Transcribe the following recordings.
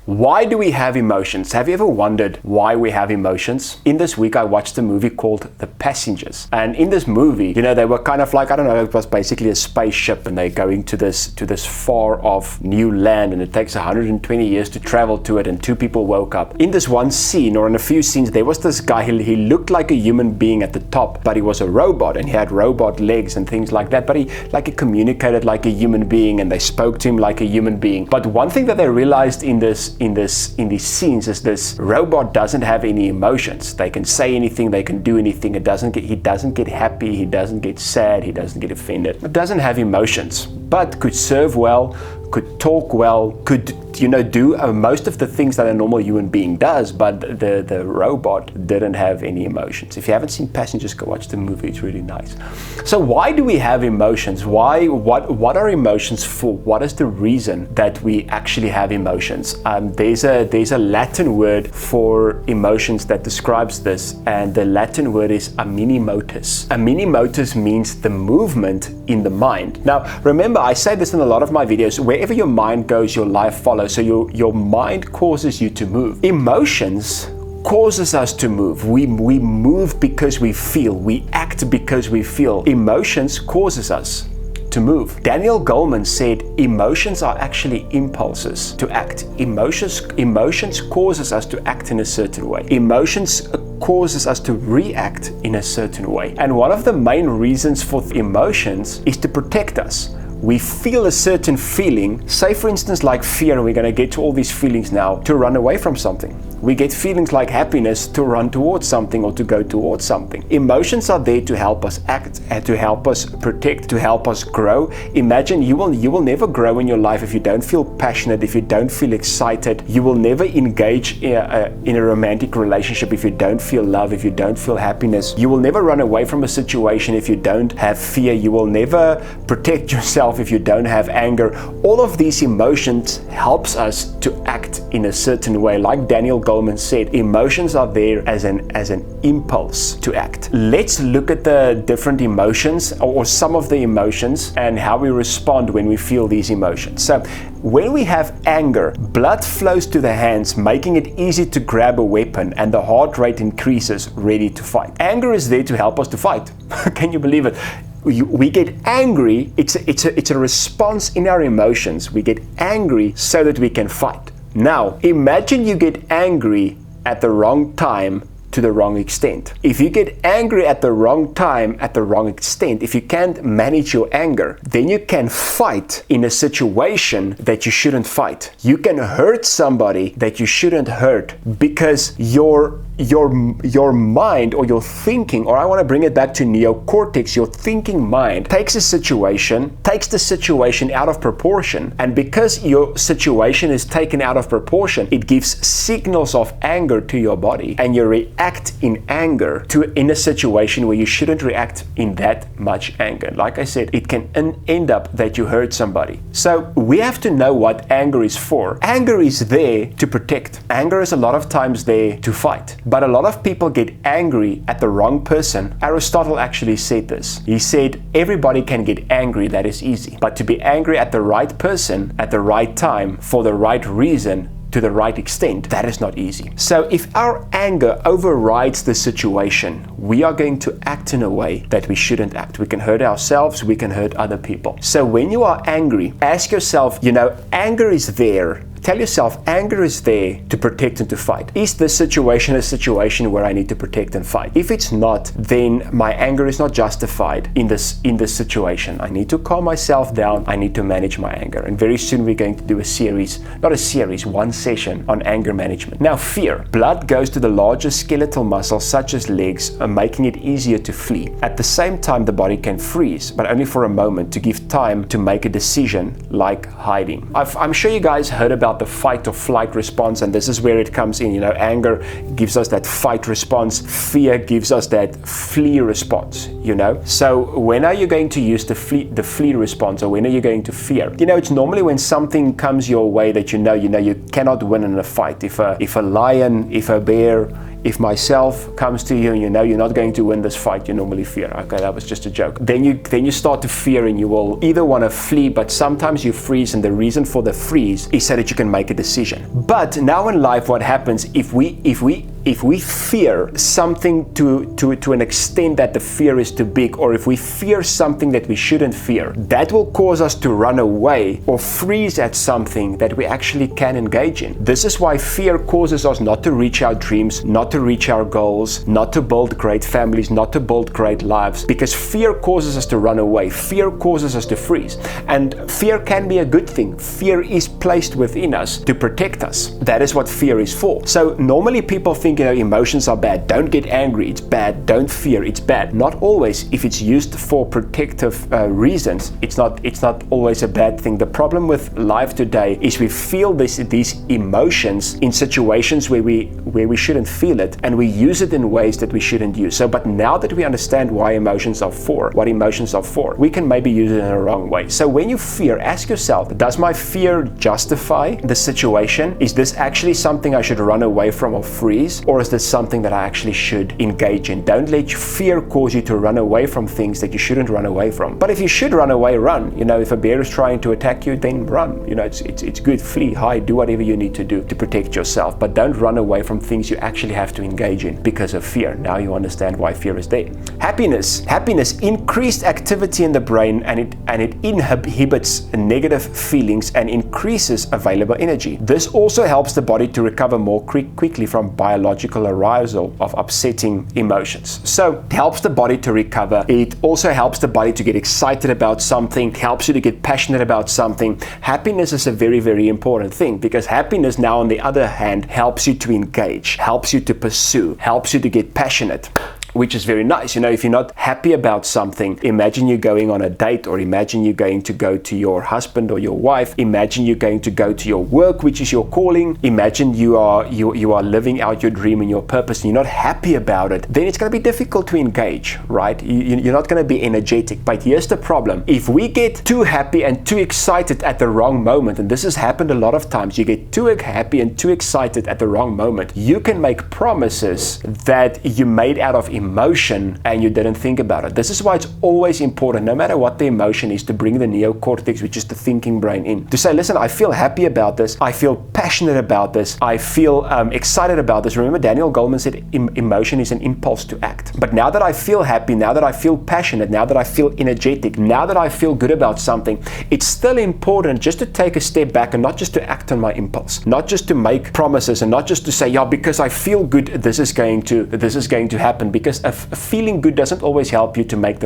Why do we have emotions? Have you ever wondered why we have emotions? In this week, I watched a movie called The Passengers. And in this movie, they were kind of like, I don't know, it was basically a spaceship and they're going to this far off new land, and it takes 120 years to travel to it, and two people woke up. In this one scene, or in a few scenes, there was this guy, he looked like a human being at the top, but he was a robot and he had robot legs and things like that, but he communicated like a human being and they spoke to him like a human being. But one thing that they realized in these scenes is this robot doesn't have any emotions. They can say anything, they can do anything. He doesn't get happy, he doesn't get sad, he doesn't get offended. It doesn't have emotions, but could serve well, could talk well, could do most of the things that a normal human being does, but the robot didn't have any emotions. If you haven't seen Passengers, go watch the movie, it's really nice. So why do we have emotions? What are emotions for? What is the reason that we actually have emotions? There's a Latin word for emotions that describes this, and the Latin word is aminimotus. Aminimotus means the movement in the mind. Now remember, I say this in a lot of my videos, wherever your mind goes, your life follows. So your mind causes you to move. Emotions causes us to move. We move because we feel. We act because we feel. Emotions causes us to move. Daniel Goleman said emotions are actually impulses to act. Emotions causes us to act in a certain way. Emotions causes us to react in a certain way. And one of the main reasons for emotions is to protect us. We feel a certain feeling, say for instance like fear, and we're going to get to all these feelings now, to run away from something. We get feelings like happiness to run towards something or to go towards something. Emotions are there to help us act, and to help us protect, to help us grow. Imagine you will never grow in your life if you don't feel passionate, if you don't feel excited. You will never engage in a romantic relationship if you don't feel love, if you don't feel happiness. You will never run away from a situation if you don't have fear. You will never protect yourself if you don't have anger. All of these emotions helps us to act in a certain way. Like Daniel Goleman said, emotions are there as an impulse to act. Let's look at the different emotions, or some of the emotions, and how we respond when we feel these emotions. So when we have anger, blood flows to the hands, making it easy to grab a weapon, and the heart rate increases, ready to fight. Anger is there to help us to fight. Can you believe it? We get angry. It's a response in our emotions. We get angry so that we can fight. Now, imagine you get angry at the wrong time to the wrong extent. If you get angry at the wrong time, at the wrong extent, if you can't manage your anger, then you can fight in a situation that you shouldn't fight. You can hurt somebody that you shouldn't hurt because your mind, or your thinking, or I want to bring it back to neocortex, your thinking mind takes the situation out of proportion, and because your situation is taken out of proportion, it gives signals of anger to your body, and you react in anger in a situation where you shouldn't react in that much anger. Like I said, it can end up that you hurt somebody. So we have to know what anger is for. Anger is there to protect. Anger is a lot of times there to fight. But a lot of people get angry at the wrong person. Aristotle actually said this. He said, everybody can get angry, that is easy. But to be angry at the right person, at the right time, for the right reason, to the right extent, that is not easy. So if our anger overrides the situation, we are going to act in a way that we shouldn't act. We can hurt ourselves, we can hurt other people. So when you are angry, ask yourself, anger is there. Tell yourself, anger is there to protect and to fight. Is this situation a situation where I need to protect and fight? If it's not, then my anger is not justified in this situation. I need to calm myself down. I need to manage my anger. And very soon we're going to do one session on anger management. Now, fear. Blood goes to the larger skeletal muscles, such as legs, making it easier to flee. At the same time, the body can freeze, but only for a moment, to give time to make a decision, like hiding. I'm sure you guys heard about the fight or flight response, and this is where it comes in. Anger gives us that fight response, fear gives us that flee response. So when are you going to use the flee response, or when are you going to fear? It's normally when something comes your way that you cannot win in a fight. If a lion, if a bear, If myself comes to you and you know you're not going to win this fight, you normally fear. Okay, that was just a joke. Then you start to fear, and you will either want to flee, but sometimes you freeze, and the reason for the freeze is so that you can make a decision. But now in life, what happens if we fear something to an extent that the fear is too big, or if we fear something that we shouldn't fear, that will cause us to run away or freeze at something that we actually can engage in. This is why fear causes us not to reach our dreams, not to reach our goals, not to build great families, not to build great lives, because fear causes us to run away. Fear causes us to freeze. And fear can be a good thing. Fear is placed within us to protect us. That is what fear is for. So normally people think, emotions are bad. Don't get angry, it's bad. Don't fear, it's bad. Not always. If it's used for protective reasons, it's not always a bad thing. The problem with life today is we feel these emotions in situations where we shouldn't feel it, and we use it in ways that we shouldn't use. So, but now that we understand what emotions are for, we can maybe use it in a wrong way. So when you fear, ask yourself, does my fear justify the situation? Is this actually something I should run away from or freeze? Or is this something that I actually should engage in? Don't let fear cause you to run away from things that you shouldn't run away from. But if you should run away, run. If a bear is trying to attack you, then run. It's good. Flee, hide, do whatever you need to do to protect yourself. But don't run away from things you actually have to engage in because of fear. Now you understand why fear is there. Happiness, increased activity in the brain, and it inhibits negative feelings and increases available energy. This also helps the body to recover more quickly from biological arousal of upsetting emotions. So it helps the body to recover. It also helps the body to get excited about something. It helps you to get passionate about something. Happiness is a very, very important thing, because happiness now, on the other hand, helps you to engage, helps you to pursue, helps you to get passionate, which is very nice. If you're not happy about something, imagine you going on a date, or imagine you going to go to your husband or your wife. Imagine you going to go to your work, which is your calling. Imagine you are living out your dream and your purpose, and you're not happy about it. Then it's going to be difficult to engage, right? You're not going to be energetic. But here's the problem. If we get too happy and too excited at the wrong moment, and this has happened a lot of times, you get too happy and too excited at the wrong moment, you can make promises that you made out of emotion and you didn't think about it. This is why it's always important, no matter what the emotion is, to bring the neocortex, which is the thinking brain, in. To say, listen, I feel happy about this. I feel passionate about this. I feel excited about this. Remember, Daniel Goleman said emotion is an impulse to act. But now that I feel happy, now that I feel passionate, now that I feel energetic, now that I feel good about something, it's still important just to take a step back and not just to act on my impulse, not just to make promises, and not just to say, yeah, because I feel good, this is going to happen. Because feeling good doesn't always help you to make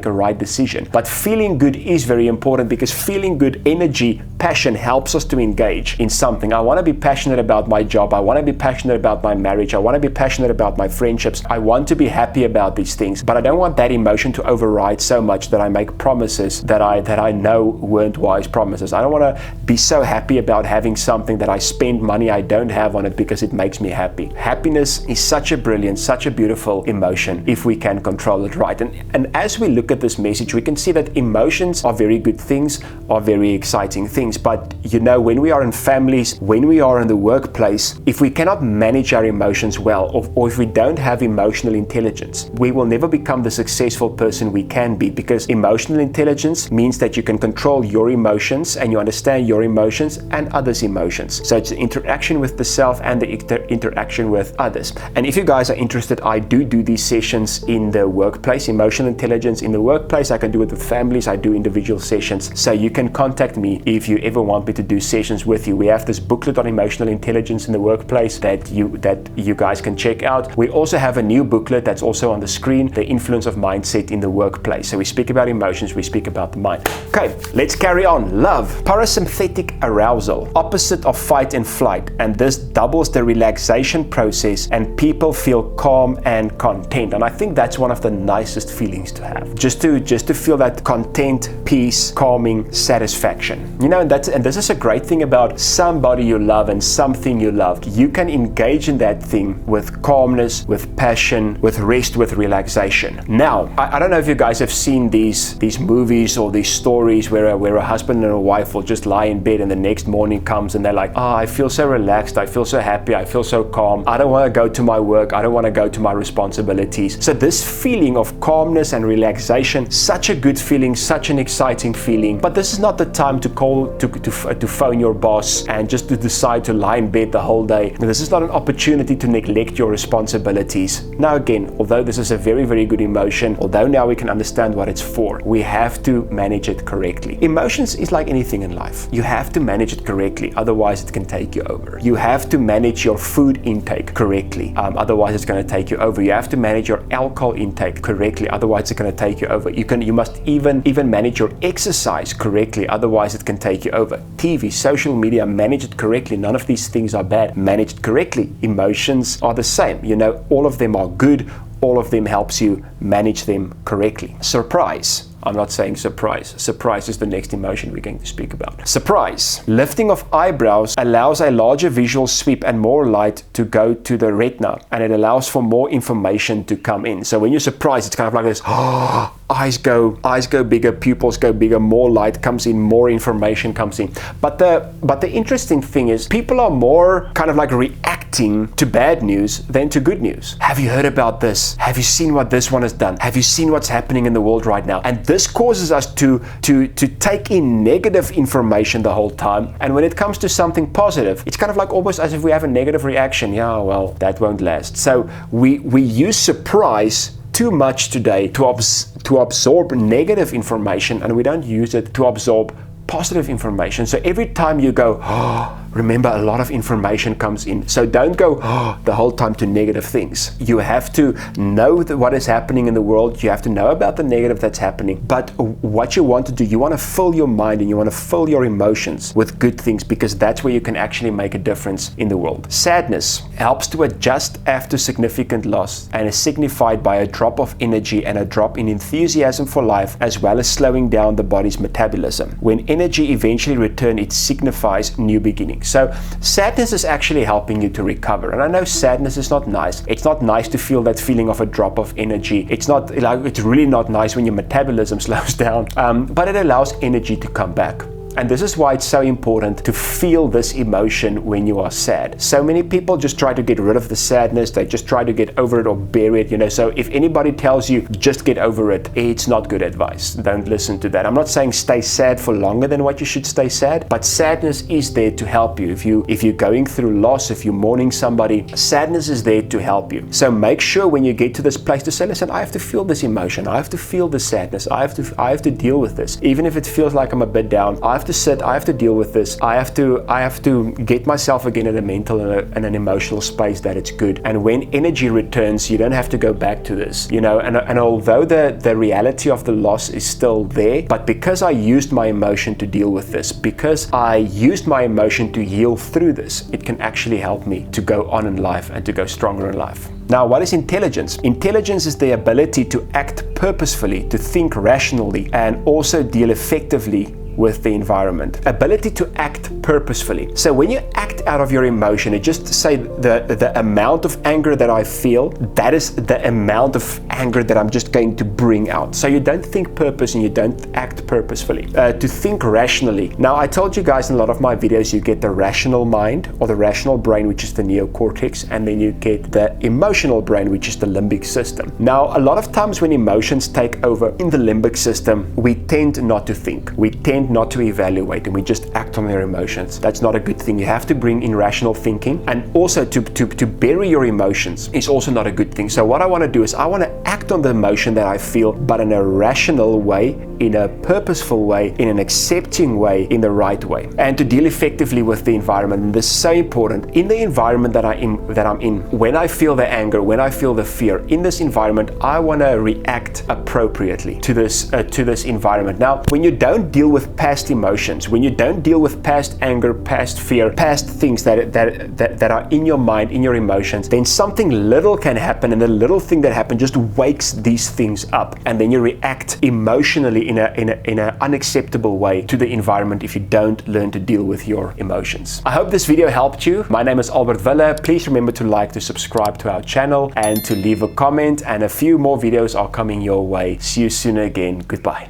a right decision. But feeling good is very important, because feeling good, energy, passion helps us to engage in something. I want to be passionate about my job. I want to be passionate about my marriage. I want to be passionate about my friendships. I want to be happy about these things, but I don't want that emotion to override so much that I make promises that I know weren't wise promises. I don't want to be so happy about having something that I spend money I don't have on it because it makes me happy. Happiness is such a brilliant, such a beautiful emotion if we can control it right. And as we look at this message, we can see that emotions are very good things, are very exciting things. But when we are in families, when we are in the workplace, if we cannot manage our emotions well, or if we don't have emotional intelligence, we will never become the successful person we can be, because emotional intelligence means that you can control your emotions and you understand your emotions and others' emotions. So it's the interaction with the self and the interaction with others. And if you guys are interested, I do these sessions in the workplace, emotional intelligence in the workplace. I can do it with families. I do individual sessions. So you can contact me if you ever want me to do sessions with you. We have this booklet on emotional intelligence in the workplace that you guys can check out. We also have a new booklet that's also on the screen, The Influence of Mindset in the Workplace. So we speak about emotions, we speak about the mind. Okay, let's carry on. Love, parasympathetic arousal, opposite of fight and flight. And this doubles the relaxation process and people feel calm and content. content. And I think that's one of the nicest feelings to have. Just to feel that content, peace, calming, satisfaction. You know, and this is a great thing about somebody you love and something you love. You can engage in that thing with calmness, with passion, with rest, with relaxation. Now, I don't know if you guys have seen these movies or these stories where a husband and a wife will just lie in bed and the next morning comes and they're like, oh, I feel so relaxed, I feel so happy, I feel so calm, I don't want to go to my work, I don't want to go to my responsibilities. So this feeling of calmness and relaxation, such a good feeling, such an exciting feeling. But this is not the time to call to phone your boss and just to decide to lie in bed the whole day. This is not an opportunity to neglect your responsibilities. Now again, although this is a very, very good emotion, although now we can understand what it's for, we have to manage it correctly. Emotions is like anything in life. You have to manage it correctly, otherwise it can take you over. You have to manage your food intake correctly, otherwise it's going to take you over. You have to manage your alcohol intake correctly, otherwise it's going to take you over. You must even manage your exercise correctly, otherwise it can take you over. TV, social media, manage it correctly. None of these things are bad. Manage it correctly. Emotions are the same. You know, all of them are good. All of them helps you manage them correctly. Surprise. I'm not saying surprise. Surprise is the next emotion we're going to speak about. Surprise. Lifting of eyebrows allows a larger visual sweep and more light to go to the retina, and it allows for more information to come in. So when you're surprised, it's kind of like this, eyes go bigger, pupils go bigger, more light comes in, more information comes in. But the interesting thing is people are more kind of like reacting to bad news than to good news. Have you heard about this? Have you seen what this one has done? Have you seen what's happening in the world right now? And this causes us to take in negative information the whole time. And when it comes to something positive, it's kind of like almost as if we have a negative reaction. Yeah, well, that won't last. So we use surprise too much today to absorb negative information, and we don't use it to absorb positive information. So every time you go, remember, a lot of information comes in. So don't go the whole time to negative things. You have to know what is happening in the world. You have to know about the negative that's happening. But what you want to do, you want to fill your mind and you want to fill your emotions with good things, because that's where you can actually make a difference in the world. Sadness helps to adjust after significant loss and is signified by a drop of energy and a drop in enthusiasm for life, as well as slowing down the body's metabolism. When energy eventually returns, it signifies new beginnings. So sadness is actually helping you to recover. And I know sadness is not nice. It's not nice to feel that feeling of a drop of energy. It's really not nice when your metabolism slows down, but it allows energy to come back. And this is why it's so important to feel this emotion when you are sad. So many people just try to get rid of the sadness. They just try to get over it or bury it, you know. So if anybody tells you just get over it, it's not good advice. Don't listen to that. I'm not saying stay sad for longer than what you should stay sad, but sadness is there to help you. If you're going through loss, if you're mourning somebody, sadness is there to help you. So make sure when you get to this place to say, listen, I have to feel this emotion. I have to feel the sadness. I have to deal with this. Even if it feels like I'm a bit down, I have to sit, I have to deal with this. I have to get myself again in a mental and an emotional space that it's good. And when energy returns, you don't have to go back to this, you know. And although the reality of the loss is still there, but because I used my emotion to deal with this, because I used my emotion to heal through this, it can actually help me to go on in life and to go stronger in life. Now, what is intelligence? Intelligence is the ability to act purposefully, to think rationally, and also deal effectively with the environment. Ability to act purposefully. So when you act out of your emotion, it just say the amount of anger that I feel, that is the amount of anger that I'm just going to bring out. So you don't think purpose and you don't act purposefully. To think rationally. Now, I told you guys in a lot of my videos, you get the rational mind or the rational brain, which is the neocortex, and then you get the emotional brain, which is the limbic system. Now, a lot of times when emotions take over in the limbic system, we tend not to think. We tend not to evaluate, and we just act on their emotions. That's not a good thing. You have to bring in rational thinking, and also to bury your emotions is also not a good thing. So what I want to do is I want to act on the emotion that I feel, but in a rational way, in a purposeful way, in an accepting way, in the right way, and to deal effectively with the environment. And this is so important. In the environment that I'm in, when I feel the anger, when I feel the fear, in this environment, I want to react appropriately to this environment. Now, when you don't deal with with past emotions, when you don't deal with past anger, past fear, past things that are in your mind, in your emotions, then something little can happen, and the little thing that happened just wakes these things up, and then you react emotionally in a unacceptable way to the environment if you don't learn to deal with your emotions. I hope this video helped you. My name is Albert Villa. Please remember to like, to subscribe to our channel, and to leave a comment, and a few more videos are coming your way. See you soon again. Goodbye.